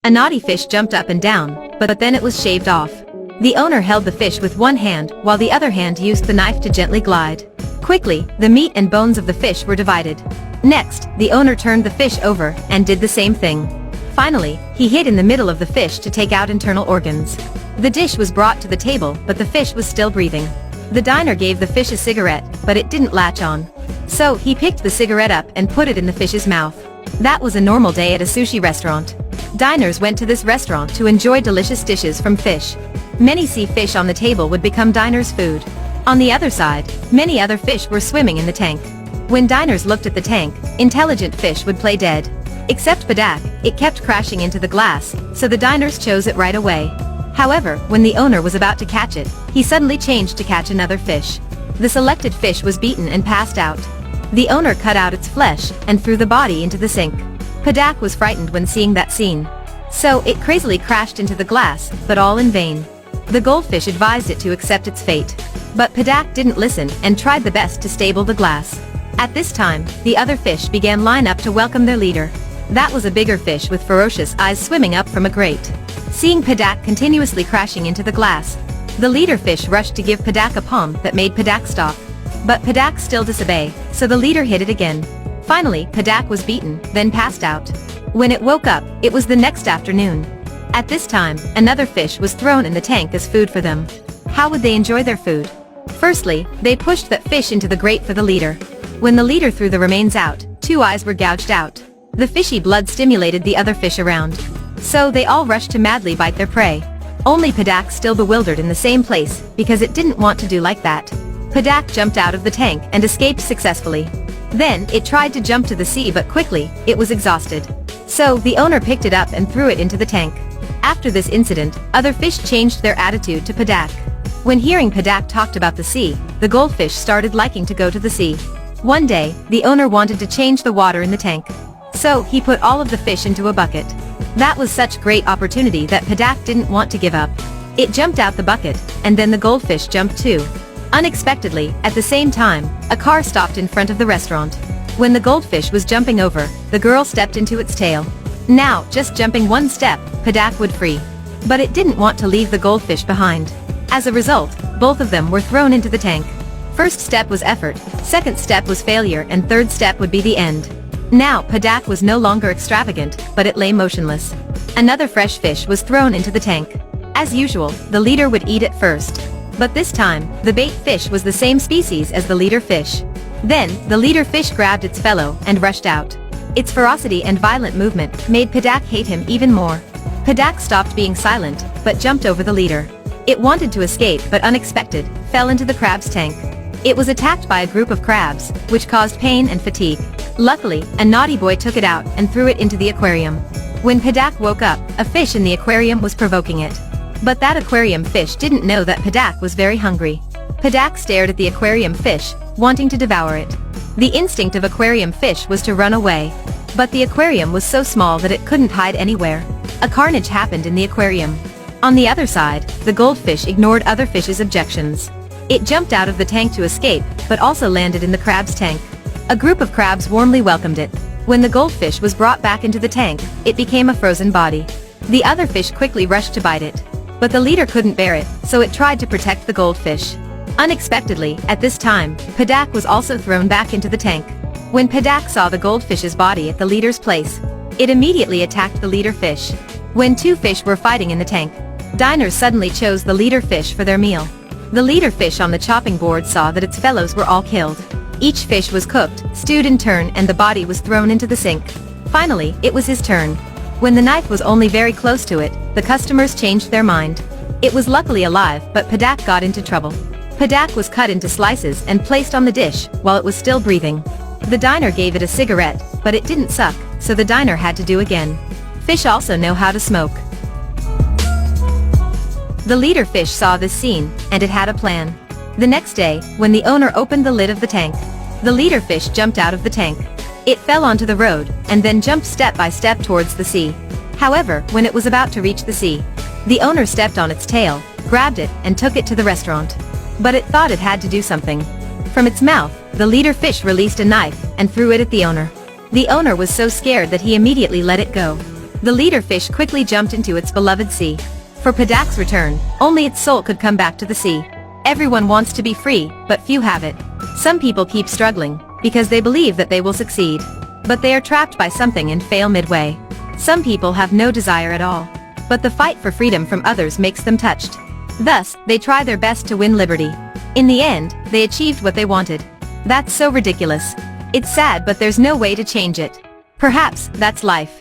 A naughty fish jumped up and down, but then it was shaved off. The owner held the fish with one hand while the other hand used the knife to gently glide. Quickly, the meat and bones of the fish were divided. Next, the owner turned the fish over and did the same thing. Finally, he hid in the middle of the fish to take out internal organs. The dish was brought to the table, but the fish was still breathing. The diner gave the fish a cigarette, but it didn't latch on. So he picked the cigarette up and put it in the fish's mouth. That was a normal day at a sushi restaurant. Diners went to this restaurant to enjoy delicious dishes from fish. Many sea fish on the table would become diners' food. On the other side, many other fish were swimming in the tank. When diners looked at the tank, intelligent fish would play dead. Except Padak, it kept crashing into the glass, so the diners chose it right away. However, when the owner was about to catch it, he suddenly changed to catch another fish. The selected fish was beaten and passed out. The owner cut out its flesh and threw the body into the sink. Padak was frightened when seeing that scene. So it crazily crashed into the glass, but all in vain. The goldfish advised it to accept its fate. But Padak didn't listen and tried the best to stable the glass. At this time, the other fish began line up to welcome their leader. That was a bigger fish with ferocious eyes swimming up from a grate. Seeing Padak continuously crashing into the glass, the leader fish rushed to give Padak a palm that made Padak stop. But Padak still disobeyed, so the leader hit it again. Finally, Padak was beaten, then passed out. When it woke up, it was the next afternoon. At this time, another fish was thrown in the tank as food for them. How would they enjoy their food? Firstly, they pushed that fish into the grate for the leader. When the leader threw the remains out, 2 eyes were gouged out. The fishy blood stimulated the other fish around. So they all rushed to madly bite their prey. Only Padak still bewildered in the same place, because it didn't want to do like that. Padak jumped out of the tank and escaped successfully. Then, it tried to jump to the sea, but quickly, it was exhausted. So, the owner picked it up and threw it into the tank. After this incident, other fish changed their attitude to Padak. When hearing Padak talked about the sea, the goldfish started liking to go to the sea. One day, the owner wanted to change the water in the tank. So, he put all of the fish into a bucket. That was such great opportunity that Padak didn't want to give up. It jumped out the bucket, and then the goldfish jumped too. Unexpectedly, at the same time, a car stopped in front of the restaurant. When the goldfish was jumping over, the girl stepped into its tail. Now, just jumping one step, Padak would free. But it didn't want to leave the goldfish behind. As a result, both of them were thrown into the tank. First step was effort, second step was failure, and third step would be the end. Now, Padak was no longer extravagant, but it lay motionless. Another fresh fish was thrown into the tank. As usual, the leader would eat it first. But this time, the bait fish was the same species as the leader fish. Then, the leader fish grabbed its fellow and rushed out. Its ferocity and violent movement made Padak hate him even more. Padak stopped being silent, but jumped over the leader. It wanted to escape but unexpected, fell into the crab's tank. It was attacked by a group of crabs, which caused pain and fatigue. Luckily, a naughty boy took it out and threw it into the aquarium. When Padak woke up, a fish in the aquarium was provoking it. But that aquarium fish didn't know that Padak was very hungry. Padak stared at the aquarium fish, wanting to devour it. The instinct of aquarium fish was to run away. But the aquarium was so small that it couldn't hide anywhere. A carnage happened in the aquarium. On the other side, the goldfish ignored other fish's objections. It jumped out of the tank to escape, but also landed in the crab's tank. A group of crabs warmly welcomed it. When the goldfish was brought back into the tank, it became a frozen body. The other fish quickly rushed to bite it. But the leader couldn't bear it, so it tried to protect the goldfish. Unexpectedly, at this time, Padak was also thrown back into the tank. When Padak saw the goldfish's body at the leader's place, it immediately attacked the leader fish. When 2 fish were fighting in the tank, diners suddenly chose the leader fish for their meal. The leader fish on the chopping board saw that its fellows were all killed. Each fish was cooked, stewed in turn, and the body was thrown into the sink. Finally, it was his turn. When the knife was only very close to it, the customers changed their mind. It was luckily alive, but Padak got into trouble. Padak was cut into slices and placed on the dish, while it was still breathing. The diner gave it a cigarette, but it didn't suck, so the diner had to do again. Fish also know how to smoke. The leader fish saw this scene, and it had a plan. The next day, when the owner opened the lid of the tank, the leader fish jumped out of the tank. It fell onto the road, and then jumped step by step towards the sea. However, when it was about to reach the sea, the owner stepped on its tail, grabbed it, and took it to the restaurant. But it thought it had to do something. From its mouth, the leader fish released a knife, and threw it at the owner. The owner was so scared that he immediately let it go. The leader fish quickly jumped into its beloved sea. For Padak's return, only its soul could come back to the sea. Everyone wants to be free, but few have it. Some people keep struggling, because they believe that they will succeed. But they are trapped by something and fail midway. Some people have no desire at all. But the fight for freedom from others makes them touched. Thus, they try their best to win liberty. In the end, they achieved what they wanted. That's so ridiculous. It's sad, but there's no way to change it. Perhaps, that's life.